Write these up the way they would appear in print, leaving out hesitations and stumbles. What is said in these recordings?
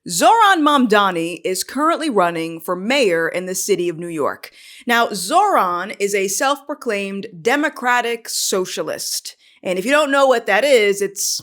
Zohran Mamdani is currently running for mayor in the city of New York. Now, Zohran is a self-proclaimed democratic socialist. And if you don't know what that is, it's,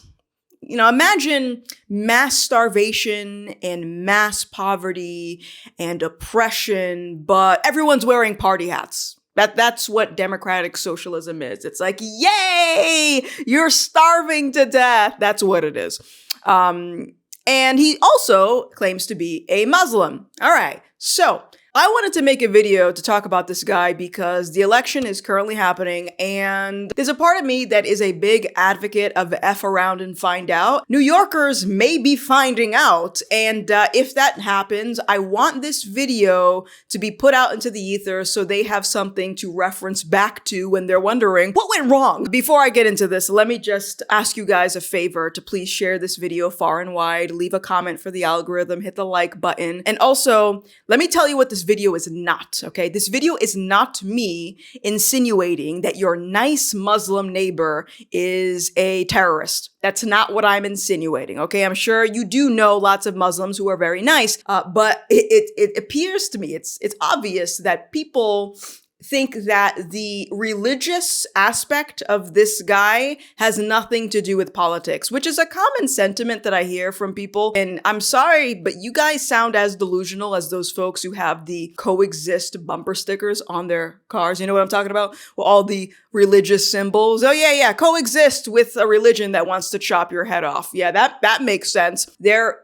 imagine mass starvation and mass poverty and oppression, but everyone's wearing party hats. That's what democratic socialism is. It's like, yay, you're starving to death. That's what it is. And he also claims to be a Muslim. All right, so I wanted to make a video to talk about this guy because the election is currently happening and there's a part of me that is a big advocate of F around and find out. New Yorkers may be finding out, and if that happens, I want this video to be put out into the ether so they have something to reference back to when they're wondering what went wrong. Before I get into this, let me just ask you guys a favor to please share this video far and wide, leave a comment for the algorithm, hit the like button, and also let me tell you what this video is not, okay? This video is not me insinuating that your nice Muslim neighbor is a terrorist. That's not what I'm insinuating, okay? I'm sure you do know lots of Muslims who are very nice, but it appears to me, it's obvious that people think that the religious aspect of this guy has nothing to do with politics, which is a common sentiment that I hear from people. And I'm sorry, but you guys sound as delusional as those folks who have the coexist bumper stickers on their cars. You know what I'm talking about? Well, all the religious symbols. Oh yeah, coexist with a religion that wants to chop your head off. Yeah, that makes sense. There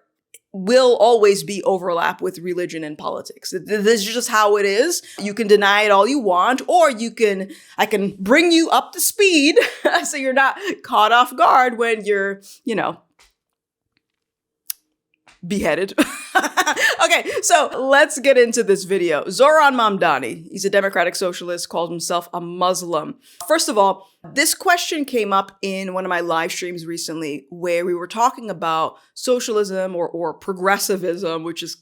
will always be overlap with religion and politics. This is just how it is. You can deny it all you want, or I can bring you up to speed so you're not caught off guard when you're, beheaded. Okay, so let's get into this video. Zohran Mamdani, he's a democratic socialist, called himself a Muslim. First of all, this question came up in one of my live streams recently where we were talking about socialism or progressivism, which is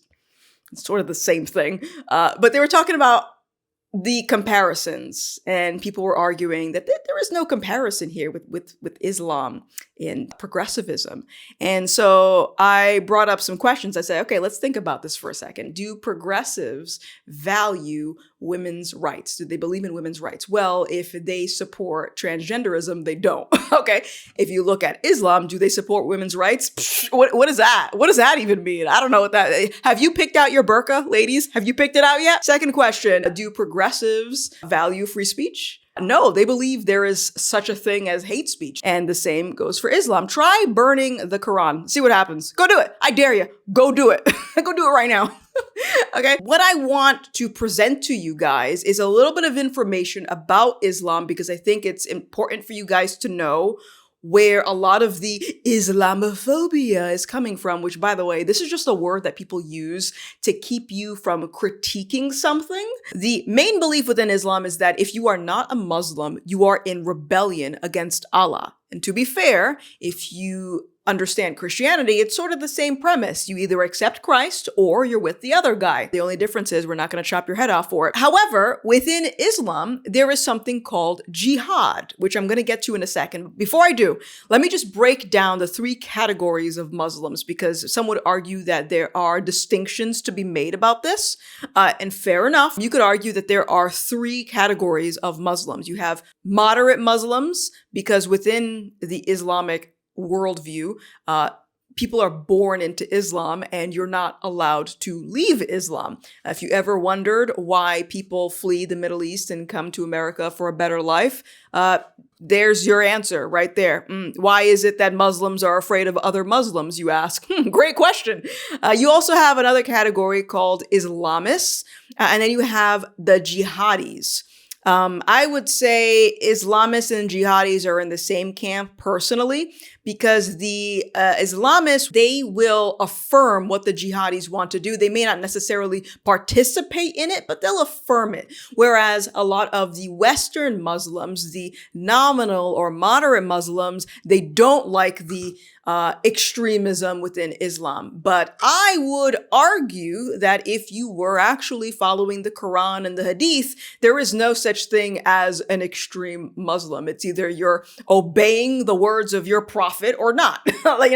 sort of the same thing. But they were talking about the comparisons, and people were arguing that there is no comparison here with Islam and progressivism. And so I brought up some questions. I said, okay, let's think about this for a second. Do progressives value women's rights? Do they believe in women's rights? Well, if they support transgenderism, they don't. Okay. If you look at Islam, do they support women's rights? Psh, what is that? What does that even mean? I don't know what that. Have you picked out your burqa, ladies? Have you picked it out yet? Second question, do progressives value free speech? No, they believe there is such a thing as hate speech. And the same goes for Islam. Try burning the Quran. See what happens. Go do it. I dare you. Go do it. Go do it right now. Okay. What I want to present to you guys is a little bit of information about Islam because I think it's important for you guys to know where a lot of the Islamophobia is coming from, which, by the way, this is just a word that people use to keep you from critiquing something. The main belief within Islam is that if you are not a Muslim, you are in rebellion against Allah. And to be fair, if you understand Christianity, it's sort of the same premise. You either accept Christ or you're with the other guy. The only difference is we're not going to chop your head off for it. However, within Islam, there is something called jihad, which I'm going to get to in a second. Before I do, let me just break down the three categories of Muslims because some would argue that there are distinctions to be made about this. And fair enough, you could argue that there are three categories of Muslims. You have moderate Muslims because within the Islamic worldview, people are born into Islam and you're not allowed to leave Islam. If you ever wondered why people flee the Middle East and come to America for a better life, there's your answer right there. Why is it that Muslims are afraid of other Muslims, you ask? Great question. You also have another category called Islamists, and then you have the jihadis. I would say Islamists and jihadis are in the same camp personally, because the Islamists, they will affirm what the jihadis want to do. They may not necessarily participate in it, but they'll affirm it. Whereas a lot of the Western Muslims, the nominal or moderate Muslims, they don't like the extremism within Islam. But I would argue that if you were actually following the Quran and the Hadith, there is no such thing as an extreme Muslim. It's either you're obeying the words of your prophet profit or not, like,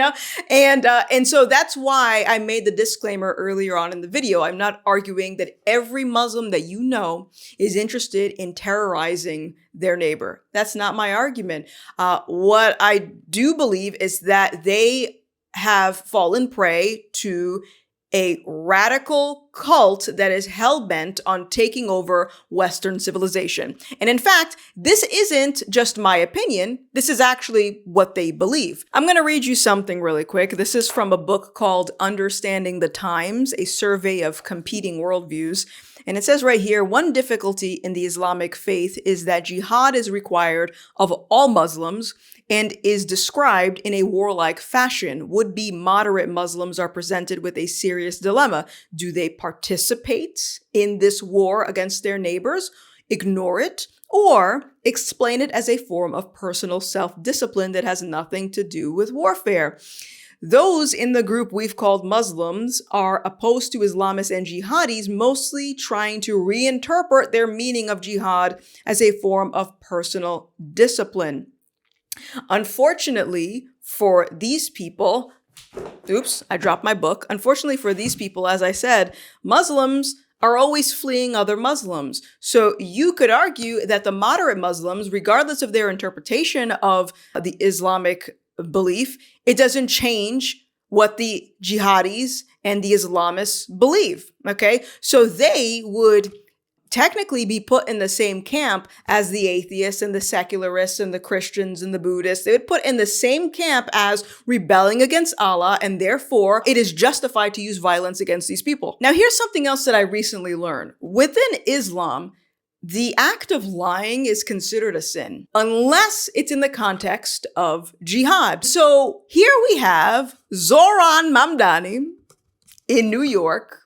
and so that's why I made the disclaimer earlier on in the video. I'm not arguing that every Muslim that you know is interested in terrorizing their neighbor. That's not my argument. What I do believe is that they have fallen prey to a radical cult that is hell-bent on taking over Western civilization. And in fact, this isn't just my opinion. This is actually what they believe. I'm going to read you something really quick. This is from a book called Understanding the Times, a survey of competing worldviews. And it says right here, one difficulty in the Islamic faith is that jihad is required of all Muslims and is described in a warlike fashion. Would-be moderate Muslims are presented with a serious dilemma. Do they participate in this war against their neighbors, ignore it, or explain it as a form of personal self-discipline that has nothing to do with warfare? Those in the group we've called Muslims are opposed to Islamists and jihadis, mostly trying to reinterpret their meaning of jihad as a form of personal discipline. Unfortunately for these people, oops, I dropped my book. Unfortunately for these people, as I said, Muslims are always fleeing other Muslims. So you could argue that the moderate Muslims, regardless of their interpretation of the Islamic belief, it doesn't change what the jihadis and the Islamists believe, okay? So they would technically be put in the same camp as the atheists and the secularists and the Christians and the Buddhists. They would put in the same camp as rebelling against Allah, and therefore it is justified to use violence against these people. Now, here's something else that I recently learned. Within Islam, the act of lying is considered a sin unless it's in the context of jihad. So here we have Zohran Mamdani in New York,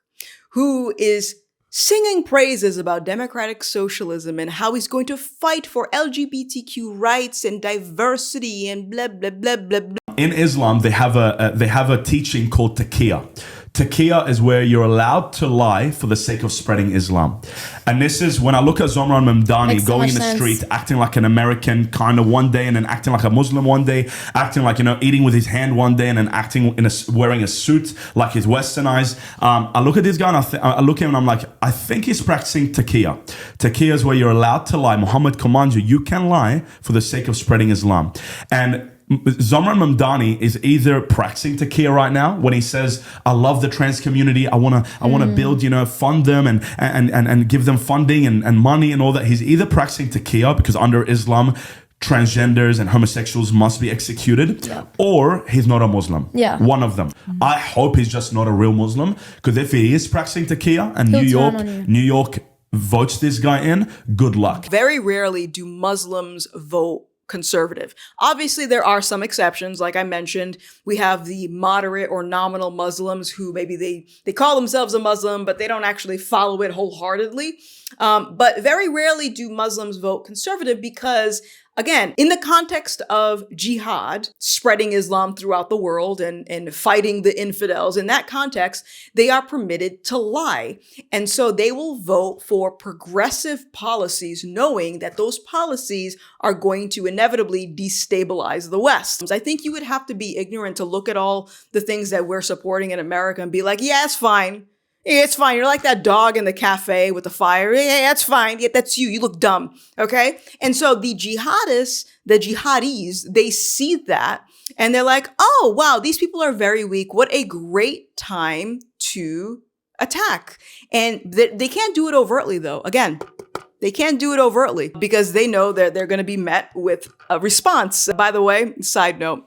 who is singing praises about democratic socialism and how he's going to fight for LGBTQ rights and diversity and blah, blah, blah, blah, blah. In Islam, they have a teaching called taqiyya. Taqiyya is where you're allowed to lie for the sake of spreading Islam. And this is when I look at Zohran Mamdani going in the street, acting like an American kind of one day and then acting like a Muslim one day, acting like, eating with his hand one day and then acting wearing a suit like he's westernized. I look at this guy and I look at him and I'm like, I think he's practicing taqiyya. Taqiyya is where you're allowed to lie. Muhammad commands you can lie for the sake of spreading Islam. And Zohran Mamdani is either practicing taqiyya right now when he says, I love the trans community. I want to build, fund them and give them funding and money and all that. He's either practicing taqiyya because under Islam, transgenders and homosexuals must be executed, or he's not a Muslim. Yeah. One of them. I hope he's just not a real Muslim, because if he is practicing taqiyya and New York votes this guy in, good luck. Very rarely do Muslims vote conservative. Obviously, there are some exceptions. Like I mentioned, we have the moderate or nominal Muslims who maybe they call themselves a Muslim, but they don't actually follow it wholeheartedly. But very rarely do Muslims vote conservative because, again, in the context of jihad, spreading Islam throughout the world and fighting the infidels, in that context, they are permitted to lie. And so they will vote for progressive policies, knowing that those policies are going to inevitably destabilize the West. I think you would have to be ignorant to look at all the things that we're supporting in America and be like, yeah, it's fine. Yeah, it's fine. You're like that dog in the cafe with the fire. Yeah, that's fine. Yeah, that's you. You look dumb. Okay. And so the jihadists, the jihadis, they see that and they're like, oh, wow, these people are very weak. What a great time to attack. And they can't do it overtly, though. Again, they can't do it overtly because they know that they're going to be met with a response. By the way, side note,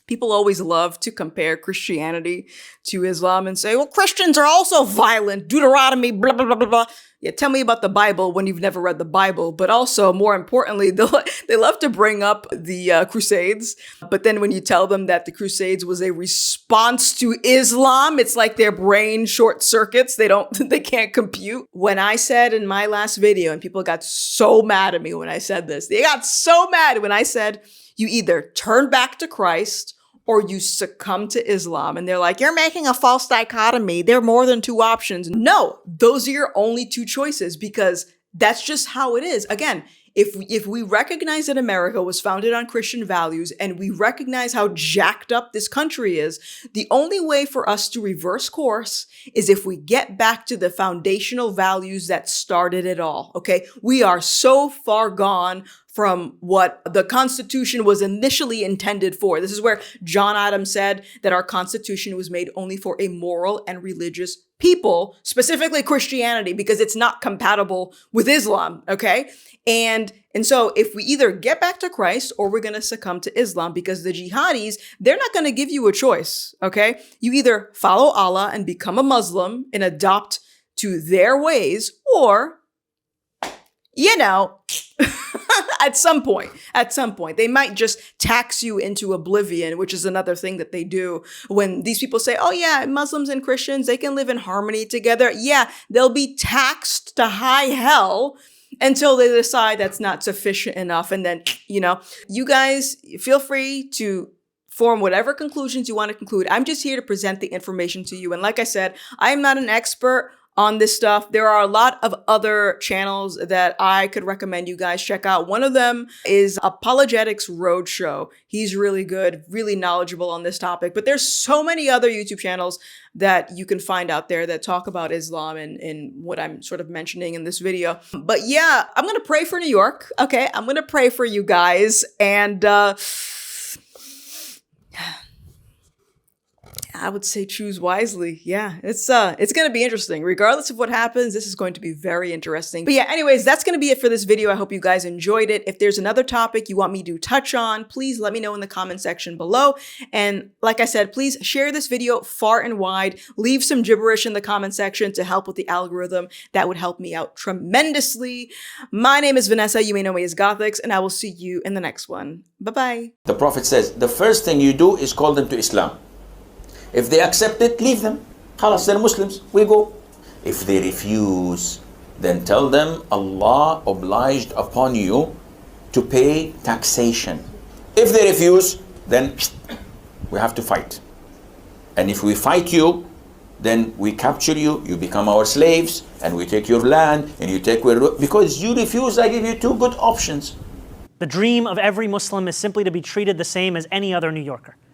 people always love to compare Christianity to Islam and say, well, Christians are also violent. Deuteronomy, blah, blah, blah, blah, blah. Yeah, tell me about the Bible when you've never read the Bible. But also, more importantly, they love to bring up the Crusades. But then when you tell them that the Crusades was a response to Islam, it's like their brain short circuits. They can't compute. When I said in my last video, and people got so mad at me when I said this, they got so mad when I said, you either turn back to Christ or you succumb to Islam. And they're like, you're making a false dichotomy. There are more than two options. No, those are your only two choices because that's just how it is. Again, If we recognize that America was founded on Christian values and we recognize how jacked up this country is, the only way for us to reverse course is if we get back to the foundational values that started it all, okay? We are so far gone from what the Constitution was initially intended for. This is where John Adams said that our Constitution was made only for a moral and religious people, specifically Christianity, because it's not compatible with Islam, okay? And so if we either get back to Christ or we're going to succumb to Islam, because the jihadis, they're not going to give you a choice, okay? You either follow Allah and become a Muslim and adopt to their ways, or, you know, at some point, they might just tax you into oblivion, which is another thing that they do when these people say, oh yeah, Muslims and Christians, they can live in harmony together. Yeah, they'll be taxed to high hell until they decide that's not sufficient enough. And then, you know, you guys feel free to form whatever conclusions you want to conclude. I'm just here to present the information to you. And like I said, I am not an expert on this stuff. There are a lot of other channels that I could recommend you guys check out. One of them is Apologetics Roadshow. He's really good, really knowledgeable on this topic. But there's so many other YouTube channels that you can find out there that talk about Islam and what I'm sort of mentioning in this video. But yeah, I'm going to pray for New York. Okay, I'm going to pray for you guys. And I would say choose wisely. Yeah, it's going to be interesting. Regardless of what happens, this is going to be very interesting. But yeah, anyways, that's going to be it for this video. I hope you guys enjoyed it. If there's another topic you want me to touch on, please let me know in the comment section below. And like I said, please share this video far and wide. Leave some gibberish in the comment section to help with the algorithm. That would help me out tremendously. My name is Vanessa. You may know me as Gothix, and I will see you in the next one. Bye-bye. The Prophet says, the first thing you do is call them to Islam. If they accept it, leave them. Khalas, they're Muslims. We go. If they refuse, then tell them Allah obliged upon you to pay taxation. If they refuse, then we have to fight. And if we fight you, then we capture you, you become our slaves, and we take your land, and you take where, because you refuse, I give you two good options. The dream of every Muslim is simply to be treated the same as any other New Yorker.